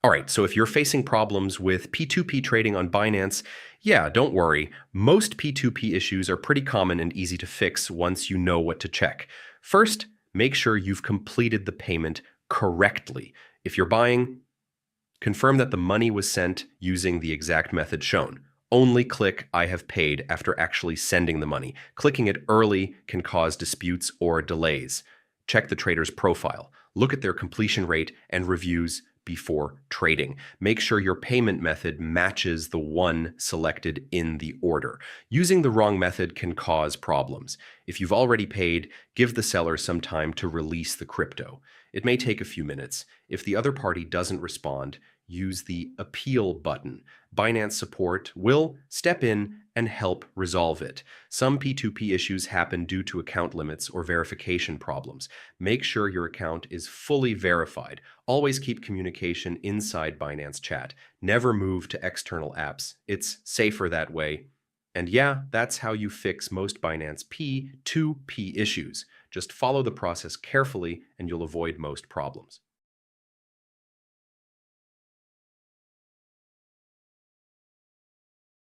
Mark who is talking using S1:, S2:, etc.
S1: All right, so if you're facing problems with P2P trading on Binance, yeah, don't worry. Most P2P issues are pretty common and easy to fix once you know what to check. First, make sure you've completed the payment correctly. If you're buying, confirm that the money was sent using the exact method shown. Only click I have paid after actually sending the money. Clicking it early can cause disputes or delays. Check the trader's profile. Look at their completion rate and reviews before trading. Make sure your payment method matches the one selected in the order. Using the wrong method can cause problems. If you've already paid, give the seller some time to release the crypto. It may take a few minutes. If the other party doesn't respond, use the appeal button. Binance support will step in and help resolve it. Some P2P issues happen due to account limits or verification problems. Make sure your account is fully verified. Always keep communication inside Binance chat. Never move to external apps. It's safer that way. And yeah, that's how you fix most Binance P2P issues. Just follow the process carefully and you'll avoid most problems.